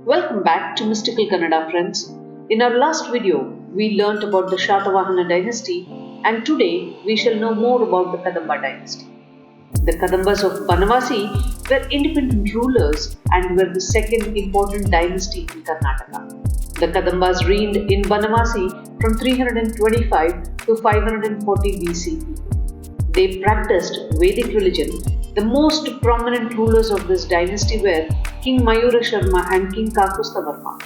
Welcome back to Mystical Kannada, friends. In our last video, we learnt about the Shatavahana dynasty, and today we shall know more about the Kadamba dynasty. The Kadambas of Banavasi were independent rulers and were the second important dynasty in Karnataka. The Kadambas reigned in Banavasi from 325 to 540 BCE. They practiced Vedic religion. The most prominent rulers of this dynasty were King Mayura Sharma and King Kakustavarma.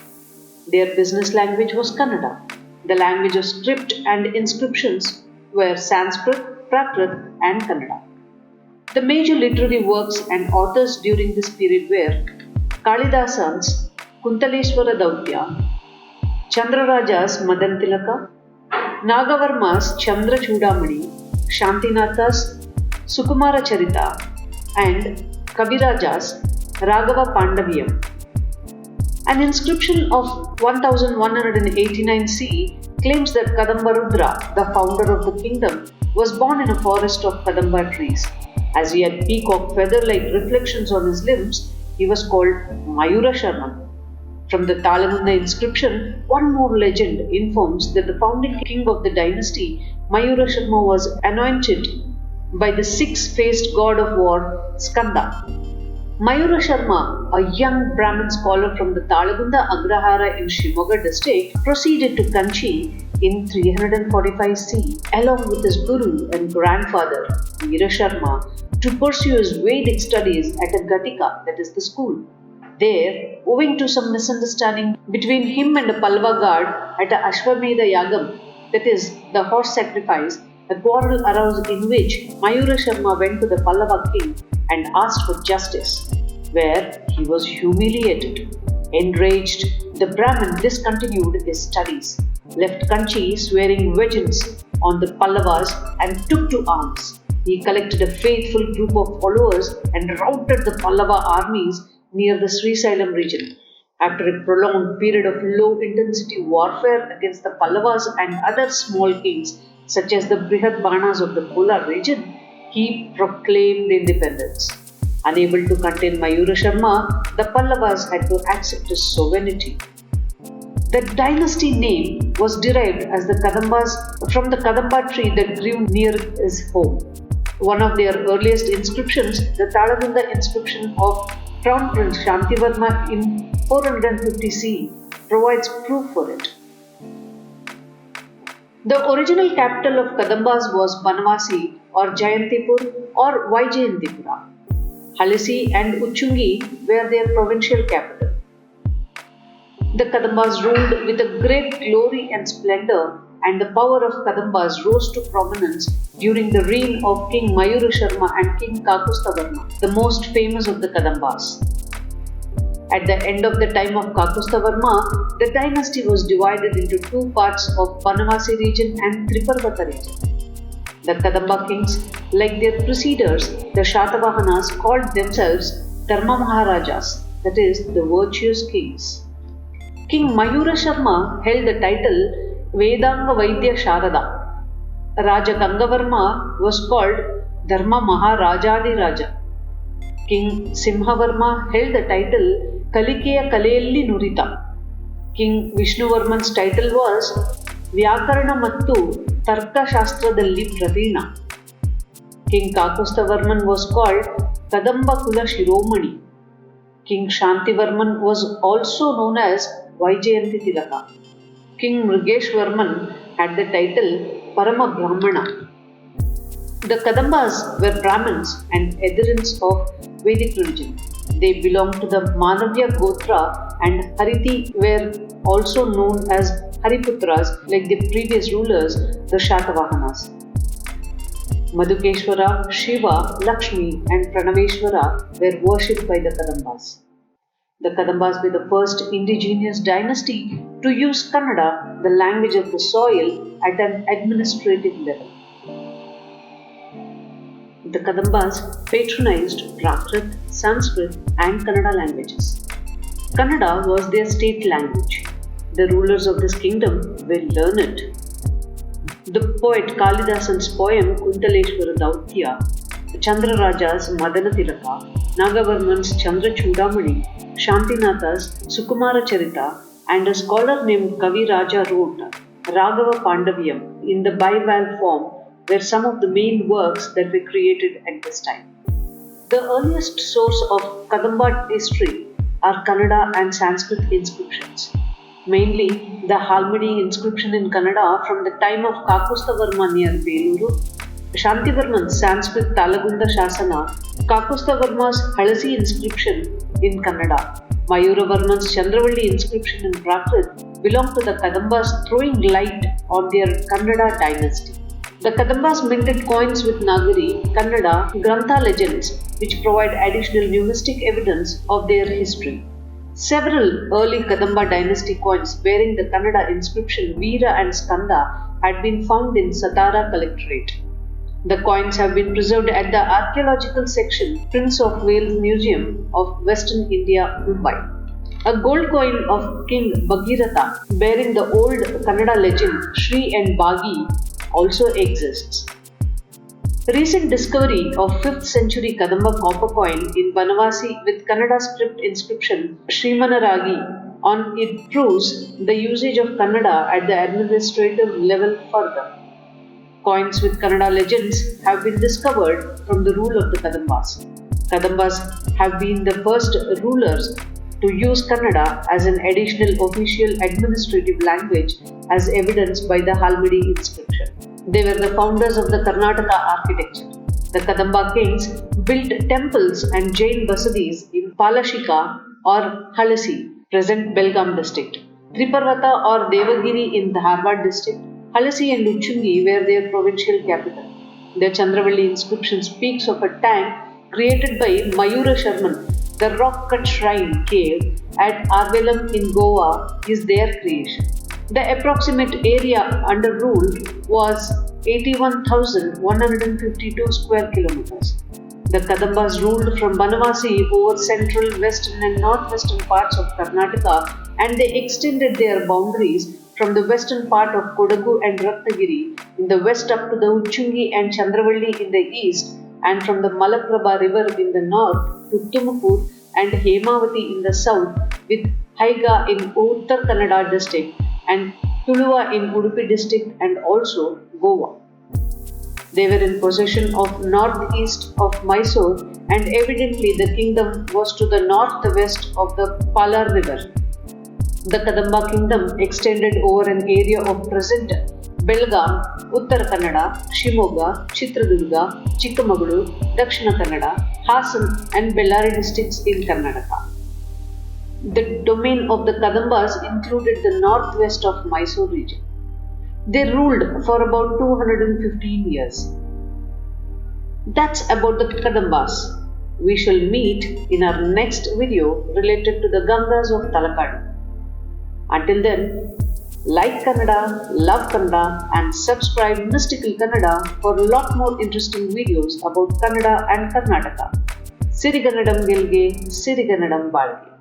Their business language was Kannada. The language of script and inscriptions were Sanskrit, Prakrit, and Kannada. The major literary works and authors during this period were Kalidasan's Kuntaleshwara Dautya, Chandraraja's Madan Tilaka, Nagavarma's Chandra Chudamani, Shantinatha's Sukumara Charita, and Kabiraja's Raghava Pandaviyam. An inscription of 1189 CE claims that Kadamba Rudra, the founder of the kingdom, was born in a forest of Kadamba trees. As he had peacock feather-like reflections on his limbs, he was called Mayura Sharma. From the Talamunda inscription, one more legend informs that the founding king of the dynasty, Mayura Sharma, was anointed by the six-faced god of war, Skanda. Mayura Sharma, a young Brahmin scholar from the Talagunda Agrahara in Shimoga district, proceeded to Kanchi in 345 CE along with his guru and grandfather, Veera Sharma, to pursue his Vedic studies at a Gatika, that is the school. There, owing to some misunderstanding between him and a Pallava guard at a Ashwamedha Yagam, that is the horse sacrifice, a quarrel arose in which Mayura Sharma went to the Pallava king and asked for justice, where he was humiliated. Enraged, the Brahmin discontinued his studies, left Kanchi swearing vengeance on the Pallavas and took to arms. He collected a faithful group of followers and routed the Pallava armies near the Srisailam region. After a prolonged period of low-intensity warfare against the Pallavas and other small kings, such as the Brihat Banas of the Kolar region, he proclaimed independence. Unable to contain Mayura Sharma, the Pallavas had to accept his sovereignty. The dynasty name was derived as the Kadambas from the Kadamba tree that grew near his home. One of their earliest inscriptions, the Talamunda inscription of Crown Prince Shantivarma in 450 CE, provides proof for it. The original capital of Kadambas was Banavasi or Jayantipur or Vaijayantipura. Halisi and Uchungi were their provincial capital. The Kadambas ruled with a great glory and splendor, and the power of Kadambas rose to prominence during the reign of King Mayura Sharma and King Kakustavarma, the most famous of the Kadambas. At the end of the time of Kakustavarma, the dynasty was divided into two parts of Banavasi region and Triparvata region. The Kadamba kings, like their preceders, the Shatavahanas, called themselves Dharma Maharajas, that is, the virtuous kings. King Mayura Sharma held the title Vedanga Vaidya Sharada. Raja Gangavarma was called Dharma Maharajadi Raja. King Simhavarma held the title Kalikeya Kalayalli Nurita. King Vishnuvarman's title was Vyakarana Mattu Tarka Shastradalli Pravina. King Kakustavarman was called Kadamba Kula Shiromani. King Shantivarman was also known as Vaijayanti Tilaka. King Mrigeshwarman had the title Parama Brahmana. The Kadambas were Brahmins and adherents of Vedic religion. They belonged to the Manavya Gotra, and Hariti were also known as Hariputras like the previous rulers, the Shatavahanas. Madhukeshwara, Shiva, Lakshmi and Pranaveshwara were worshipped by the Kadambas. The Kadambas were the first indigenous dynasty to use Kannada, the language of the soil, at an administrative level. The Kadambas patronized Prakrit, Sanskrit and Kannada languages. Kannada was their state language. The rulers of this kingdom were learned. The poet Kalidasan's poem Kuntaleshwara Dautya, Chandraraja's Madana Tilaka, Nagavarman's Chandra Chudamani, Shantinatha's Sukumara Charita, and a scholar named Kavi Raja wrote Raghava Pandavyam in the bivalve form were some of the main works that were created at this time. The earliest source of Kadamba history are Kannada and Sanskrit inscriptions. Mainly, the Halmidi inscription in Kannada from the time of Kakustavarma near Beluru, Shantivarman's Sanskrit Talagunda Shasana, Kakustavarma's Halasi inscription in Kannada, Mayuravarman's Chandravalli inscription in Prakrit belong to the Kadambas throwing light on their Kannada dynasty. The Kadambas minted coins with Nagari, Kannada, Grantha legends which provide additional numismatic evidence of their history. Several early Kadamba dynasty coins bearing the Kannada inscription Veera and Skanda had been found in Satara Collectorate. The coins have been preserved at the Archaeological Section, Prince of Wales Museum of Western India, Mumbai. A gold coin of King Bhagiratha bearing the old Kannada legend Shri and Bagi also exists. Recent discovery of 5th century Kadamba copper coin in Banavasi with Kannada script inscription Shrimanaragi on it proves the usage of Kannada at the administrative level further. Coins with Kannada legends have been discovered from the rule of the Kadambas. Kadambas have been the first rulers to use Kannada as an additional official administrative language as evidenced by the Halmidi inscription. They were the founders of the Karnataka architecture. The Kadamba kings built temples and Jain basadis in Palashika or Halasi, present Belgaum district, Triparvata or Devagiri in the Dharwad district. Halasi and Uchungi were their provincial capital. The Chandravalli inscription speaks of a tank created by Mayura Sharman. The rock-cut shrine cave at Arvelam in Goa is their creation. The approximate area under rule was 81,152 square kilometers. The Kadambas ruled from Banavasi over central, western and northwestern parts of Karnataka, and they extended their boundaries from the western part of Kodagu and Ratnagiri in the west up to the Uchungi and Chandravalli in the east, and from the Malaprabha river in the north to Tumakuru and Hemavati in the south, with Haiga in Uttar Kannada district and Tuluva in Udupi district and also Goa. They were in possession of northeast of Mysore, and evidently the kingdom was to the northwest of the Palar river. The Kadamba kingdom extended over an area of present Belgaum, Uttar Kannada, Shimoga, Chitradurga, Chikamagaluru, Dakshina Kannada, Hassan and Bellary districts in Karnataka. The domain of the Kadambas included the northwest of Mysore region. They ruled for about 215 years. That's about the Kadambas. We shall meet in our next video related to the Gangas of Talakadu. Until then, like Kannada, love Kannada and subscribe Mystical Kannada for a lot more interesting videos about Kannada and Karnataka. Siriganadam Gelge, Siriganadam Balge.